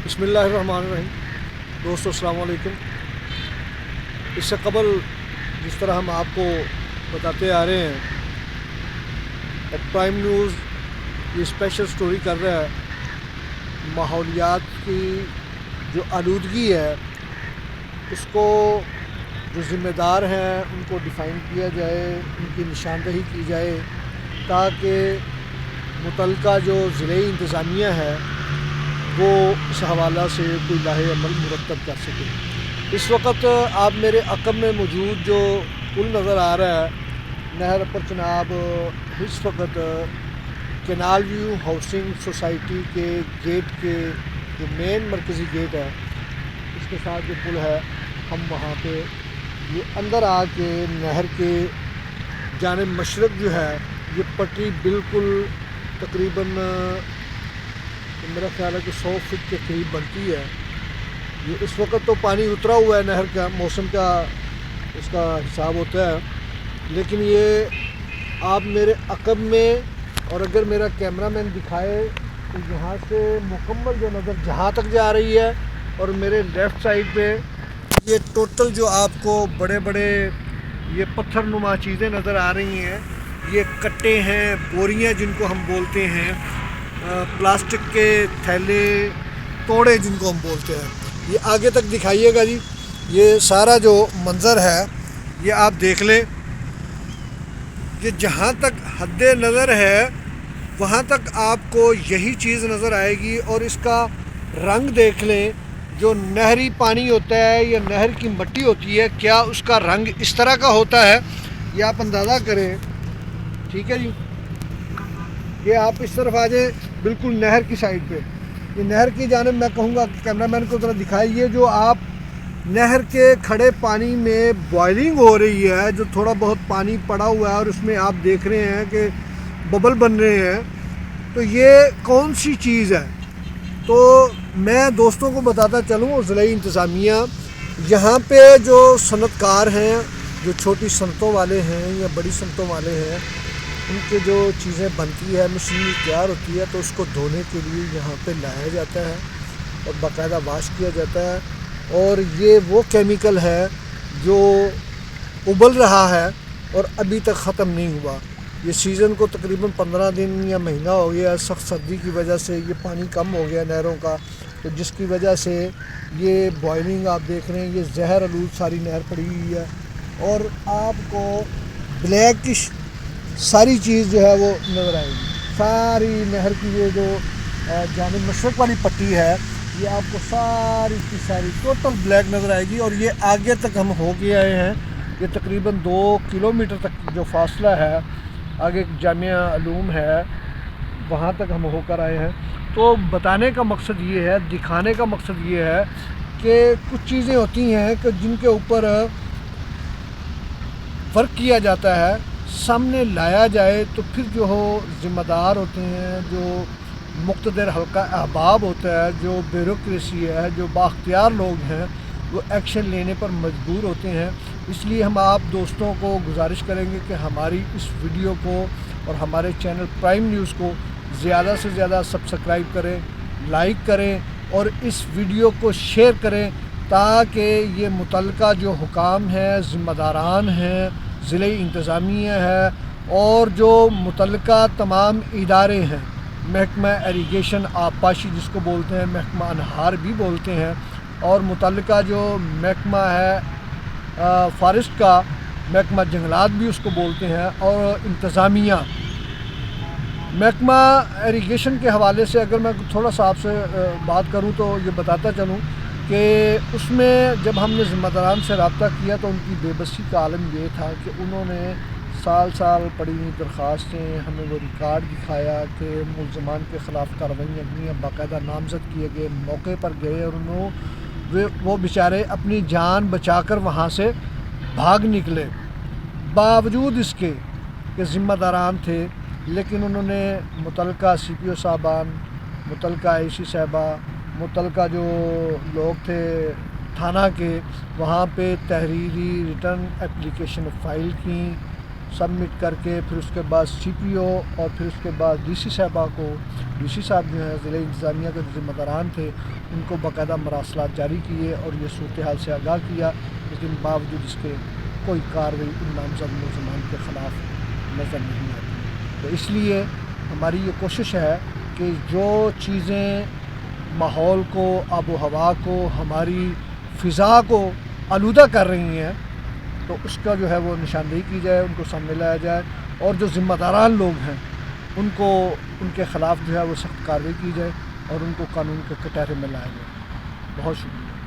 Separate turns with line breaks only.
بسم اللہ الرحمن الرحیم۔ دوستو السلام علیکم۔ اس سے قبل جس طرح ہم آپ کو بتاتے آ رہے ہیں، پرائم نیوز یہ اسپیشل سٹوری کر رہا ہے ماحولیات کی جو آلودگی ہے اس کو جو ذمہ دار ہیں ان کو ڈیفائن کیا جائے، ان کی نشاندہی کی جائے تاکہ متعلقہ جو ضلعی انتظامیہ ہے وہ اس حوالہ سے کوئی لاہ عمل مرتب کر سکے۔ اس وقت آپ میرے عقب میں موجود جو پل نظر آ رہا ہے نہر اپر چناب، اس وقت کینال ویو ہاؤسنگ سوسائٹی کے گیٹ کے جو مین مرکزی گیٹ ہے اس کے ساتھ جو پل ہے، ہم وہاں پہ یہ اندر آ کے نہر کے جانب مشرق جو ہے یہ پٹری بالکل تقریباً میرا خیال ہے کہ 100 فٹ کے قریب بنتی ہے۔ یہ اس وقت تو پانی اترا ہوا ہے، نہر کا موسم کا اس کا حساب ہوتا ہے، لیکن یہ آپ میرے عقب میں، اور اگر میرا کیمرہ مین دکھائے تو یہاں سے مکمل جو نظر جہاں تک جا رہی ہے، اور میرے لیفٹ سائڈ پہ یہ ٹوٹل جو آپ کو بڑے بڑے یہ پتھر نما چیزیں نظر آ رہی ہیں، یہ کٹے ہیں، بوریاں جن کو ہم بولتے ہیں، پلاسٹک کے تھیلے، توڑے جن کو ہم بولتے ہیں۔ یہ آگے تک دکھائیے گا جی، یہ سارا جو منظر ہے یہ آپ دیکھ لیں کہ جہاں تک حد نظر ہے وہاں تک آپ کو یہی چیز نظر آئے گی، اور اس کا رنگ دیکھ لیں، جو نہری پانی ہوتا ہے یا نہر کی مٹی ہوتی ہے، کیا اس کا رنگ اس طرح کا ہوتا ہے یہ آپ اندازہ کریں۔ ٹھیک ہے جی، یہ آپ اس طرف آ جائیں بالکل نہر کی سائڈ پہ، یہ نہر کی جانب میں کہوں گا کہ کیمرہ مین کو ذرا دکھائیے، جو آپ نہر کے کھڑے پانی میں بوائلنگ ہو رہی ہے، جو تھوڑا بہت پانی پڑا ہوا ہے اور اس میں آپ دیکھ رہے ہیں کہ ببل بن رہے ہیں، تو یہ کون سی چیز ہے؟ تو میں دوستوں کو بتاتا چلوں، ضلعی انتظامیہ یہاں پہ جو صنعت کار ہیں، جو چھوٹی صنعتوں والے ہیں یا بڑی صنعتوں والے ہیں، ان کے جو چیزیں بنتی ہے، مشینری تیار ہوتی ہے، تو اس کو دھونے کے لیے یہاں پہ لایا جاتا ہے اور باقاعدہ واش کیا جاتا ہے، اور یہ وہ کیمیکل ہے جو ابل رہا ہے اور ابھی تک ختم نہیں ہوا۔ یہ سیزن کو تقریباً 15 دن یا مہینہ ہو گیا، سخت سردی کی وجہ سے یہ پانی کم ہو گیا نہروں کا، تو جس کی وجہ سے یہ بوائلنگ آپ دیکھ رہے ہیں، یہ زہر آلود ساری نہر پڑی ہوئی ہے، اور آپ کو بلیکش ساری چیز جو ہے وہ نظر آئے گی۔ ساری نہر کی یہ جو جانب مشرق والی پٹی ہے یہ آپ کو ساری کی ساری ٹوٹل بلیک نظر آئے گی، اور یہ آگے تک ہم ہو کے آئے ہیں، یہ تقریباً 2 کلومیٹر تک جو فاصلہ ہے، آگے جامعہ علوم ہے وہاں تک ہم ہو کر آئے ہیں۔ تو بتانے کا مقصد یہ ہے، دکھانے کا مقصد یہ ہے کہ کچھ چیزیں ہوتی ہیں کہ جن کے اوپر ورک کیا جاتا ہے، سامنے لایا جائے تو پھر جو ہو ذمہ دار ہوتے ہیں، جو مقتدر حلقہ احباب ہوتا ہے، جو بیوروکریسی ہے، جو بااختیار لوگ ہیں، وہ ایکشن لینے پر مجبور ہوتے ہیں۔ اس لیے ہم آپ دوستوں کو گزارش کریں گے کہ ہماری اس ویڈیو کو اور ہمارے چینل پرائم نیوز کو زیادہ سے زیادہ سبسکرائب کریں، لائک کریں، اور اس ویڈیو کو شیئر کریں تاکہ یہ متعلقہ جو حکام ہیں، ذمہ داران ہیں، ضلعی انتظامیہ ہے، اور جو متعلقہ تمام ادارے ہیں، محکمہ ایریگیشن آبپاشی جس کو بولتے ہیں، محکمہ انہار بھی بولتے ہیں، اور متعلقہ جو محکمہ ہے فارسٹ کا، محکمہ جنگلات بھی اس کو بولتے ہیں، اور انتظامیہ محکمہ ایریگیشن کے حوالے سے اگر میں تھوڑا سا آپ سے بات کروں تو یہ بتاتا چلوں کہ اس میں جب ہم نے ذمہ داران سے رابطہ کیا تو ان کی بے بسی کا عالم یہ تھا کہ انہوں نے سال پڑی ہوئی درخواستیں ہمیں وہ ریکارڈ دکھایا کہ ملزمان کے خلاف کارروائیاں ہوئیں، باقاعدہ نامزد کیے گئے، موقع پر گئے، اور وہ بیچارے اپنی جان بچا کر وہاں سے بھاگ نکلے، باوجود اس کے کہ ذمہ داران تھے، لیکن انہوں نے متعلقہ سی پی او صاحبان، متعلقہ اے سی صاحبہ، متعلقہ جو لوگ تھے تھانہ کے، وہاں پہ تحریری ریٹرن اپلیکیشن فائل کی، سبمٹ کر کے پھر اس کے بعد سی پی او اور پھر اس کے بعد ڈی سی صاحبہ کو، ڈی سی صاحب جو ہیں ضلع انتظامیہ کے ذمہ داران تھے، ان کو باقاعدہ مراسلات جاری کیے اور یہ صورتحال سے آگاہ کیا، لیکن باوجود اس کے کوئی کارروائی ان نامزد ملزمان کے خلاف نظر نہیں آتی۔ تو اس لیے ہماری یہ کوشش ہے کہ جو چیزیں ماحول کو، آب و ہوا کو، ہماری فضا کو آلودہ کر رہی ہیں، تو اس کا جو ہے وہ نشاندہی کی جائے، ان کو سامنے لایا جائے، اور جو ذمہ داران لوگ ہیں ان کو ان کے خلاف جو ہے وہ سخت کارروائی کی جائے اور ان کو قانون کے کٹہرے میں لایا جائے۔ بہت شکریہ۔